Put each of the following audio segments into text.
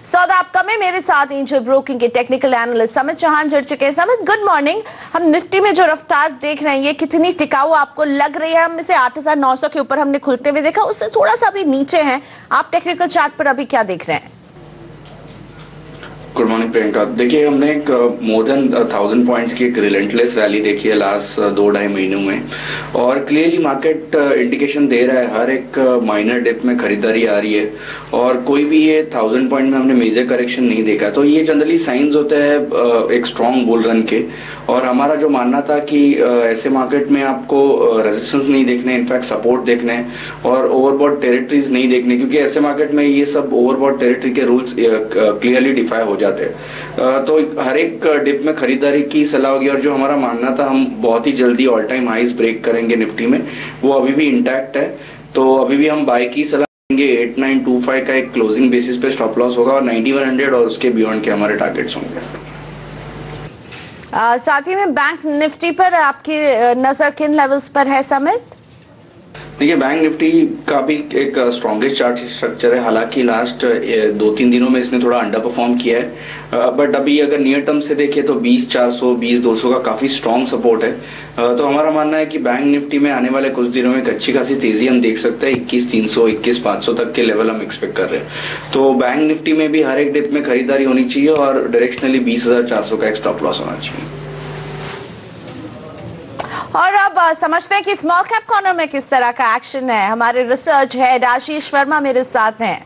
सौदा आपका में मेरे साथ एंजल ब्रोकिंग के टेक्निकल एनालिस्ट समित चौहान जुड़ चुके हैं। समित, गुड मॉर्निंग। हम निफ्टी में जो रफ्तार देख रहे हैं ये कितनी टिकाऊ आपको लग रही है? हम इसे 8,900 के ऊपर हमने खुलते हुए देखा, उससे थोड़ा सा अभी नीचे हैं। आप टेक्निकल चार्ट पर अभी क्या देख रहे हैं? Good morning Priyanka. देखिए, हमने एक मोर देन 1000 पॉइंट्स की एक रिलेंटलेस रैली देखी है लास्ट 2-2.5 महीनों में, और क्लियरली मार्केट इंडिकेशन दे रहा है हर एक माइनर डिप में खरीदारी आ रही है, और कोई भी ये 1000 पॉइंट में हमने मेजर करेक्शन नहीं देखा। तो ये जनरली साइंस होते हैं एक स्ट्रॉन्ग बुल रन के, और हमारा जो मानना था कि ऐसे मार्केट में आपको रेजिस्टेंस नहीं देखने, इनफैक्ट सपोर्ट देखने और ओवरबॉट टेरिटरीज नहीं देखने, क्योंकि ऐसे मार्केट में ये सब ओवरबॉट टेरिटरी के रूल्स क्लियरली डिफाई हो जाते हैं। तो हर एक डिप में खरीदारी की सलाह होगी, और जो हमारा मानना था हम बहुत ही जल्दी ऑल टाइम हाईज ब्रेक करेंगे निफ्टी में, वो अभी भी इंटैक्ट है। तो अभी भी हम बाय की सलाह देंगे। 8925 का एक क्लोजिंग बेसिस पे स्टॉप लॉस होगा, और 9100 और उसके बियॉन्ड के हमारे टारगेट्स होंगे। साथ ही में बैंक निफ्टी पर आपकी नजर किन लेवल्स पर है समित? देखिए, बैंक निफ्टी का भी एक स्ट्रॉन्गेस्ट चार्ट स्ट्रक्चर है। हालांकि लास्ट 2-3 दिनों में इसने थोड़ा अंडर परफॉर्म किया है, बट अभी अगर नियर टर्म से देखें तो 20,400 20,200 का काफी स्ट्रॉन्ग सपोर्ट है। तो हमारा मानना है कि बैंक निफ्टी में आने वाले कुछ दिनों में एक अच्छी खासी तेजी हम देख सकते हैं। 21,300 21,500 तक के लेवल हम एक्सपेक्ट कर रहे हैं। तो बैंक निफ्टी में भी हर एक डिप में खरीदारी होनी चाहिए, और डायरेक्शनली 20,400 का एक स्टॉप लॉस होना चाहिए। और अब समझते हैं कि स्मॉल कैप कॉर्नर में किस तरह का एक्शन है। हमारे रिसर्च हेड आशीष वर्मा मेरे साथ हैं।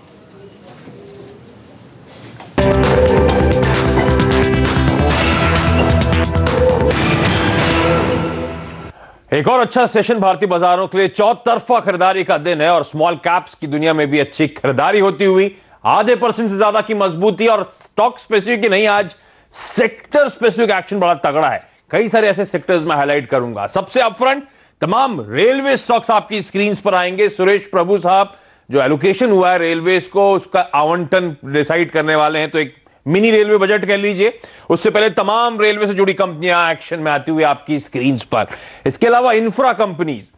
एक और अच्छा सेशन भारतीय बाजारों के लिए। चौतरफा खरीदारी का दिन है, और स्मॉल कैप्स की दुनिया में भी अच्छी खरीदारी होती हुई आधे % से ज्यादा की मजबूती, और स्टॉक स्पेसिफिक की नहीं, आज सेक्टर स्पेसिफिक एक्शन बड़ा तगड़ा है। कई सारे ऐसे सेक्टर्स में हाईलाइट करूंगा। सबसे अपफ्रंट तमाम रेलवे स्टॉक्स आपकी स्क्रीन पर आएंगे। सुरेश प्रभु साहब, जो एलोकेशन हुआ है रेलवेज को, उसका आवंटन डिसाइड करने वाले हैं। तो एक मिनी रेलवे बजट कह लीजिए। उससे पहले तमाम रेलवे से जुड़ी कंपनियां एक्शन में आती हुई आपकी स्क्रीन पर। इसके अलावा इंफ्रा कंपनीज,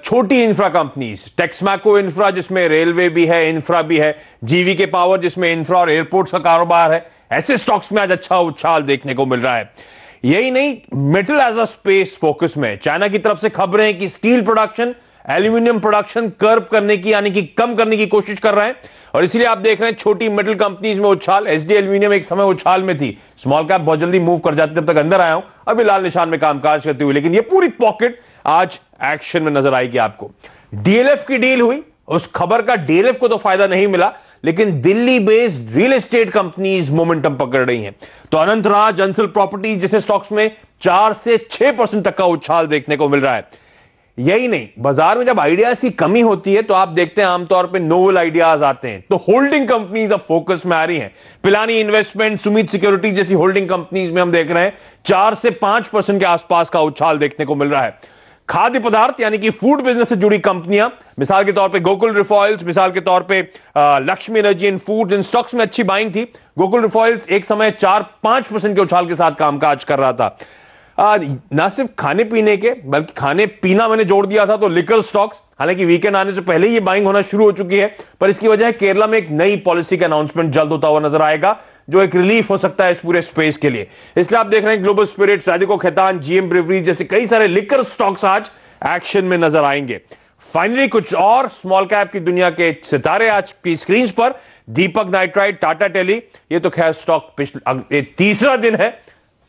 छोटी इंफ्रा कंपनीज, टेक्समैको इंफ्रा जिसमें रेलवे भी है, इंफ्रा भी है, जीवीके पावर जिसमें इंफ्रा और एयरपोर्ट्स का कारोबार है, ऐसे स्टॉक्स में आज अच्छा उछाल देखने को मिल रहा है। यही नहीं, metal as a space focus में चाइना की तरफ से खबरें हैं कि steel production, aluminium production curb करने की, यानी कि कम करने की कोशिश कर रहे हैं, और इसलिए आप देख रहे हैं छोटी मेटल कंपनीज में उछाल। एसडी एल्यूमिनियम एक समय उछाल में थी, स्मॉल कैप बहुत जल्दी मूव कर जाती, तब तक अंदर आया हूं, अभी लाल निशान में कामकाज करती हुई, लेकिन ये पूरी पॉकेट आज एक्शन में नजर आएगी आपको। डीएलएफ की डील हुई, उस खबर का डीएलएफ को तो फायदा नहीं मिला, लेकिन Delhi based real estate companies momentum पकड़ रही हैं। तो अनंतराज, अंसल प्रॉपर्टी जैसे स्टॉक्स में 4 से 6% तक का उछाल देखने को मिल रहा है। यही नहीं, बाजार में जब आइडियाज की कमी होती है तो आप देखते हैं आमतौर पे नोवेल आइडियाज आते हैं, तो होल्डिंग कंपनीज अब फोकस में आ रही हैं। पिलानी इन्वेस्टमेंट, सुमित सिक्योरिटी जैसी होल्डिंग कंपनीज में हम देख रहे हैं 4 से 5% के आसपास का उछाल देखने को मिल रहा है। खाद्य पदार्थ यानी कि फूड बिजनेस से जुड़ी कंपनियां, मिसाल के तौर पे गोकुल रिफॉइल्स, मिसाल के तौर पे Lakshmi energy and foods, in stocks में अच्छी बाइंग थी। गोकुल रिफॉइल्स एक समय 4-5% के उछाल के साथ कामकाज कर रहा था। ना सिर्फ खाने पीने के, बल्कि खाने पीना मैंने जोड़ दिया था, तो लिकर स्टॉक्स, हालांकि वीकेंड आने से पहले ये बाइंग होना शुरू हो चुकी है, पर इसकी वजह है केरला में एक नई पॉलिसी का अनाउंसमेंट जल्द होता हुआ नजर आएगा, जो एक रिलीफ हो सकता है इस पूरे स्पेस के लिए। इसलिए आप देख रहे हैं ग्लोबल स्पिरिट्स, राधिको खैतान, जीएम ब्रिवरीज जैसे कई सारे लिकर स्टॉक्स आज एक्शन में नजर आएंगे। फाइनली कुछ और स्मॉल कैप की दुनिया के सितारे आज की स्क्रीन पर। दीपक नाइट्राइट, टाटा टेली, ये तो खैर स्टॉक तीसरा दिन है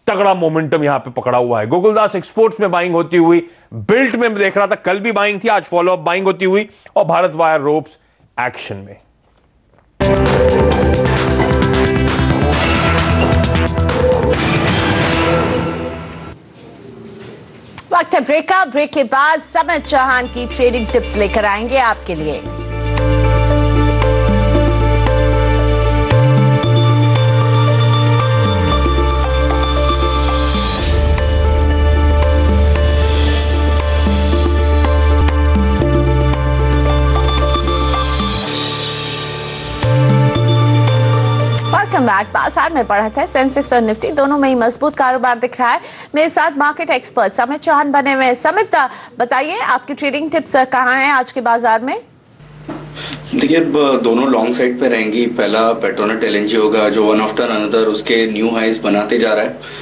तगड़ा मोमेंटम यहां पे पकड़ा हुआ है। गोकुलदास एक्सपोर्ट्स में बाइंग होती हुई, बिल्ट में देख रहा था कल भी बाइंग थी, आज फॉलो अप बाइंग होती हुई, और भारत वायर रोप्स एक्शन में। वक्त है ब्रेक का। ब्रेक के बाद समित चौहान की ट्रेडिंग टिप्स लेकर आएंगे आपके लिए। Welcome back. बाजार में बढ़त है, सेंसेक्स और निफ्टी दोनों में ही मजबूत कारोबार दिख रहा है। मेरे साथ मार्केट एक्सपर्ट समित चौहान बने हुए हैं। समित, बताइए आपकी ट्रेडिंग टिप्स कहाँ हैं आज के बाजार में? देखिए दोनों लॉन्ग साइड पे रहेंगी। पहला पेट्रोनेट एलएनजी होगा जो वन आफ्टर अनदर उसके न्यू हाइज बनाते जा रहा है।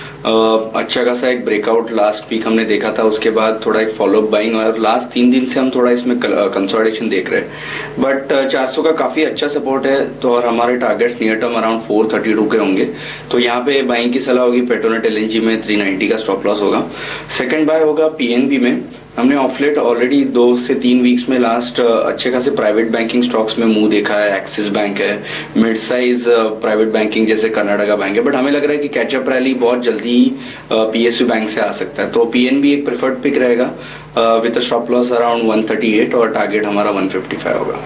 अच्छा खासा एक ब्रेकआउट लास्ट वीक हमने देखा था, उसके बाद थोड़ा एक फॉलोअप बाइंग, और लास्ट 3 दिन से हम थोड़ा इसमें कंसोलिडेशन देख रहे हैं। बट 400 का काफ़ी अच्छा सपोर्ट है, तो और हमारे टारगेट्स नियर टर्म अराउंड 432 के होंगे। तो यहाँ पे बाइंग की सलाह होगी। पेट्रोनेट एलएनजी में 390 का स्टॉप लॉस होगा। सेकेंड बाय होगा पीएनबी में। हमने ऑफलेट ऑलरेडी 2 से 3 वीक्स में लास्ट अच्छे खासे प्राइवेट बैंकिंग स्टॉक्स में मुंह देखा है। एक्सिस बैंक है, मिड साइज प्राइवेट बैंकिंग जैसे कर्नाटका बैंक है, बट हमें लग रहा है कि कैचअप रैली बहुत जल्दी पीएसयू बैंक से आ सकता है। तो पीएनबी एक प्रेफर्ड पिक रहेगा विद स्टॉप लॉस अराउंड 138 और टारगेट हमारा 155 होगा।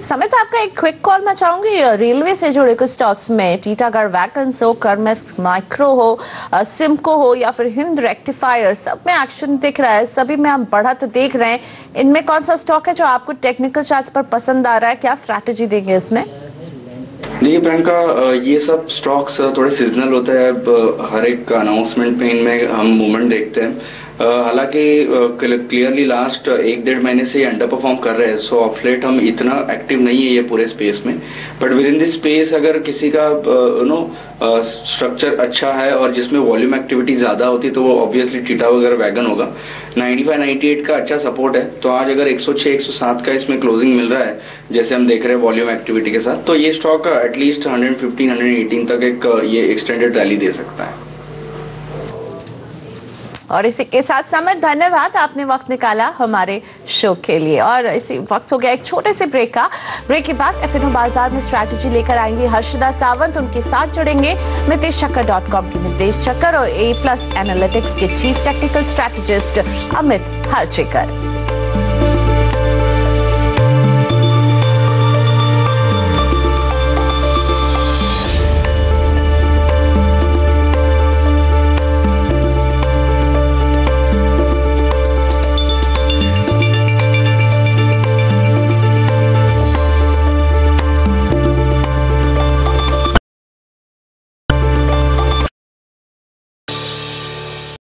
समित, आपका एक क्विक कॉल मैं चाहूंगी रेलवे से जुड़े कुछ स्टॉक्स में, टीटागढ़ वैगन्स हो, कर्मेस माइक्रो हो, सिमको हो या फिर हिंद रेक्टिफायर, सब में एक्शन दिख रहा है, सभी में हम बढ़त देख रहे हैं। इनमें कौन सा स्टॉक है जो आपको टेक्निकल चार्ट्स पर पसंद आ रहा है? क्या स्ट्रैटेजी देंगे इसमें? देखिए प्रियंका, ये सब स्टॉक्स थोड़े सीजनल होते हैं। हर एक अनाउंसमेंट में इनमें हम मूवमेंट देखते हैं। हालांकि क्लियरली लास्ट 1-1.5 महीने से अंडर परफॉर्म कर रहे हैं। सो ऑफलेट हम इतना एक्टिव नहीं है ये पूरे स्पेस में, but with in this space अगर किसी का स्ट्रक्चर अच्छा है और जिसमें वॉल्यूम एक्टिविटी ज्यादा होती है तो वो ऑब्वियसली टीटा वगैरह वैगन होगा। 95-98 का अच्छा सपोर्ट है, तो आज अगर 106-107 का इसमें क्लोजिंग मिल रहा है जैसे हम देख रहे हैं वॉल्यूम एक्टिविटी के साथ, तो ये स्टॉक एटलीस्ट 115-118 तक एक ये एक्सटेंडेड रैली दे सकता है। और इसी के साथ समित, धन्यवाद, आपने वक्त निकाला हमारे शो के लिए। और इसी वक्त हो गया एक छोटे से ब्रेक का। ब्रेक के बाद एफएनओ बाजार में स्ट्रैटेजी लेकर आएंगे हर्षदा सावंत। उनके साथ जुड़ेंगे मितेशचक्कर.com की मितेश चक्कर और A+ एनालिटिक्स के चीफ टेक्निकल स्ट्रैटेजिस्ट अमित हरचिकर।